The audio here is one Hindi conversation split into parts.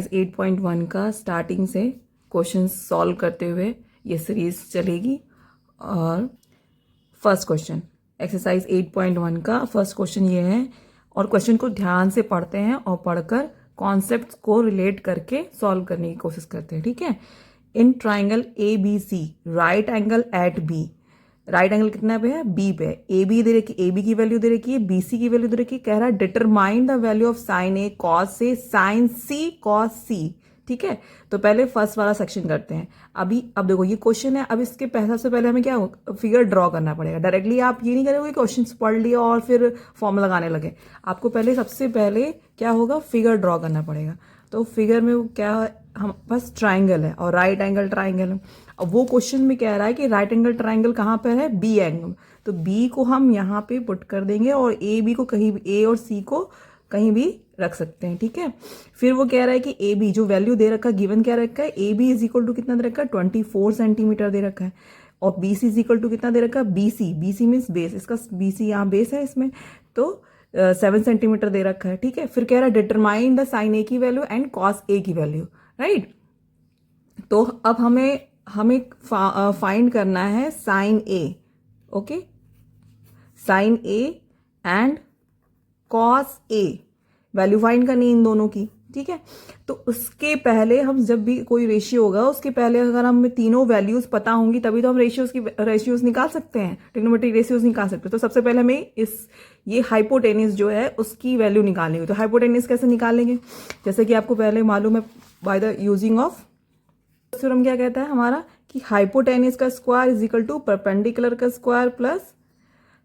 8.1 का स्टार्टिंग से क्वेश्चन सॉल्व करते हुए ये सीरीज चलेगी। और फर्स्ट क्वेश्चन एक्सरसाइज 8.1 का फर्स्ट क्वेश्चन ये है, और क्वेश्चन को ध्यान से पढ़ते हैं और पढ़कर कॉन्सेप्ट्स को रिलेट करके सॉल्व करने की कोशिश करते हैं। ठीक है। In triangle A B C right angle at B, right angle कितना पे है, बी पे। ए बी दे रखी, ए बी की वैल्यू दे रखी है, बी सी की वैल्यू दे रखी है। कह रहा है determine the value of sine A cos से साइन सी कॉस सी। ठीक है, तो पहले फर्स्ट वाला सेक्शन करते हैं। अब देखो ये क्वेश्चन है। अब इसके सबसे पहले हमें क्या फिगर ड्रॉ करना पड़ेगा। डायरेक्टली आप ये नहीं करोगे क्वेश्चन पढ़ लिया और फिर फॉर्म लगाने लगे। आपको पहले सबसे पहले क्या होगा, फिगर ड्रॉ करना पड़ेगा। तो फिगर में क्या, हम बस ट्राइंगल है और राइट एंगल ट्राइंगल है। अब वो क्वेश्चन में कह रहा है कि राइट एंगल ट्राइंगल कहाँ पर है, बी एंगल। तो बी को हम यहाँ पे पुट कर देंगे और ए बी को कहीं भी, ए और सी को कहीं भी रख सकते हैं। ठीक है। फिर वो कह रहा है कि ए बी जो वैल्यू दे रखा है, गिवन क्या रखा है, A B is equal to कितना दे रखा है, 24 सेंटीमीटर दे रखा है। और B C is equal to कितना दे रखा है, B C, B C means base, इसका बी सी यहाँ बेस है इसमें, तो 7 सेंटीमीटर दे रखा है। ठीक है। फिर कह रहा है डिटरमाइन द साइन ए की वैल्यू एंड कॉस ए की वैल्यू। राइट। तो अब हमें फाइंड करना है sine A. Okay, sine A and cos A, value find करनी इन दोनों की। ठीक है। तो उसके पहले हम जब भी कोई रेशियो होगा उसके पहले अगर हमें तीनों वैल्यूज पता होंगी तभी तो हम रेशियोज निकाल सकते हैं, ट्रिग्नोमेट्रिक रेशियोज निकाल सकते हैं। तो सबसे पहले हमें ये हाइपोटेनिस जो है उसकी वैल्यू निकालनी होगी। तो हाइपोटेनिस कैसे निकालेंगे, जैसे कि आपको पहले मालूम है, by the using of theorem क्या कहता है हमारा कि हाइपोटेनिस का square is equal to perpendicular का स्क्वायर प्लस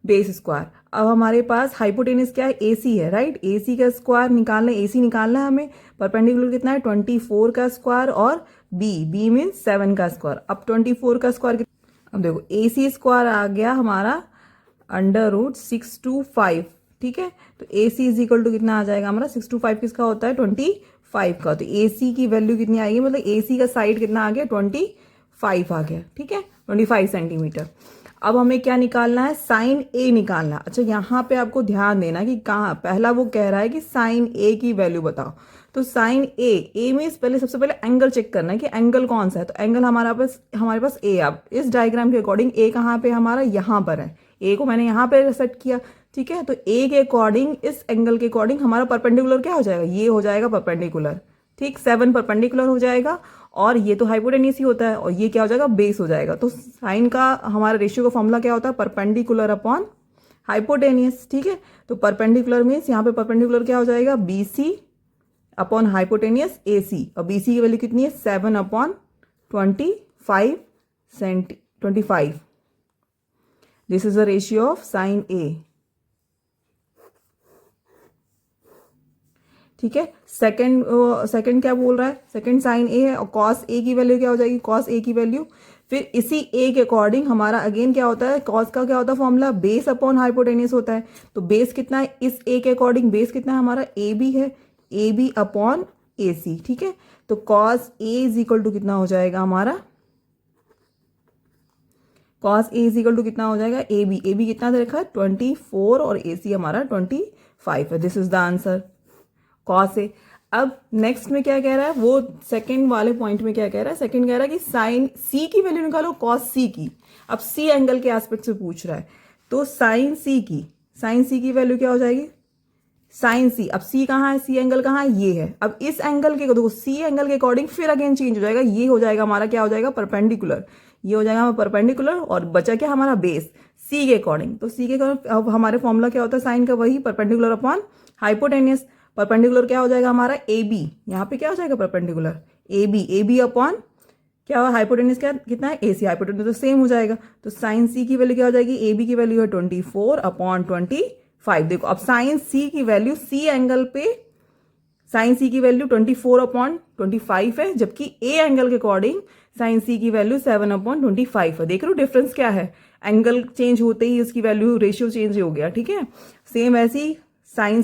बेस स्क्वायर। अब हमारे पास हाइपोटेनिस क्या है, AC है। राइट, AC का स्क्वायर निकालना है, AC निकालना है हमें। परपेंडिकुलर कितना है, 24 का स्क्वायर, और B मीन्स 7 का स्क्वायर। अब 24 का स्क्वायर, अब देखो AC स्क्वायर आ गया हमारा √625। ठीक है। तो AC इज इक्वल टू कितना आ जाएगा हमारा, 625 किसका होता है, 25 का। तो AC की वैल्यू कितनी आएगी, मतलब AC का साइड कितना आ गया, 25 आ गया। ठीक है, 25 सेंटीमीटर। अब हमें क्या निकालना है, साइन ए निकालना। अच्छा, यहाँ पे आपको ध्यान देना कि कहाँ, पहला वो कह रहा है कि साइन ए की वैल्यू बताओ। तो साइन ए मीन्स पहले सबसे पहले एंगल चेक करना है कि एंगल कौन सा है। तो एंगल हमारे पास ए। अब इस डायग्राम के अकॉर्डिंग ए कहाँ पे हमारा, यहाँ पर है। ए को मैंने यहाँ पे सेट किया। ठीक है। तो ए के अकॉर्डिंग, इस एंगल के अकॉर्डिंग हमारा परपेंडिकुलर क्या हो जाएगा, ये हो जाएगा परपेंडिकुलर। ठीक, 7 परपेंडिकुलर हो जाएगा, और ये तो हाइपोटेनिस ही होता है, और ये क्या हो जाएगा, बेस हो जाएगा। तो साइन का हमारा रेशियो का फॉर्मूला क्या होता है, परपेंडिकुलर अपॉन हाइपोटेनियस। ठीक है। तो परपेंडिकुलर मीन्स यहाँ पे परपेंडिकुलर क्या हो जाएगा, BC अपॉन हाइपोटेनियस AC, और BC की वैल्यू कितनी है, 7/25 this is the ratio of sine A. ठीक है। सेकंड क्या बोल रहा है, सेकंड साइन ए है, और कॉस ए की वैल्यू क्या हो जाएगी, कॉस ए की वैल्यू। फिर इसी ए के अकॉर्डिंग हमारा अगेन क्या होता है, कॉस का क्या होता है फॉर्मूला, बेस अपॉन हाइपोटेनियस होता है। तो बेस कितना है, इस ए के अकॉर्डिंग बेस कितना है हमारा, AB है, AB अपॉन AC। ठीक है। तो cos A is equal to कितना हो जाएगा हमारा, cos A is equal to कितना हो जाएगा, AB कितना दे रखा है, 24, और AC हमारा 25 है। This is the answer, cos A. अब नेक्स्ट में क्या कह रहा है, वो सेकंड वाले पॉइंट में क्या कह रहा है, सेकंड कह रहा है कि साइन सी की वैल्यू निकालो कॉस सी की। अब सी एंगल के एस्पेक्ट से पूछ रहा है, तो साइन सी की वैल्यू क्या हो जाएगी, साइन सी। अब सी कहाँ है, सी एंगल कहाँ है, ये है। अब इस एंगल के देखो, सी एंगल के अकॉर्डिंग फिर अगेन चेंज हो जाएगा, ये हो जाएगा हमारा क्या हो जाएगा, परपेंडिकुलर। ये हो जाएगा हमारा परपेंडिकुलर, और बचा क्या हमारा बेस, सी के अकॉर्डिंग। तो सी के अकॉर्डिंग अब हमारे फॉर्मूला क्या होता है साइन का, वही परपेंडिकुलर अपॉन हाइपोटेनियस। परपेंडिकुलर क्या हो जाएगा हमारा, AB, यहाँ पे क्या हो जाएगा परपेंडिकुलर, AB अपॉन क्या हुआ, हाइपोटेनिस क्या कितना है, AC, हाइपोटेनिस तो सेम हो जाएगा। तो साइन C की वैल्यू क्या हो जाएगी, AB की वैल्यू है 24/25। देखो अब साइन C की वैल्यू, C एंगल पे साइन C की वैल्यू 24/25 है, जबकि A एंगल के अकॉर्डिंग साइन C की वैल्यू 7/25 है। देख रहे हो डिफरेंस क्या है, एंगल चेंज होते ही उसकी वैल्यू रेशियो चेंज हो गया। ठीक है। सेम ऐसी साइन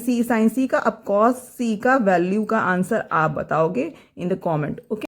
सी का, अब कॉस सी का वैल्यू का आंसर आप बताओगे इन द कमेंट। ओके।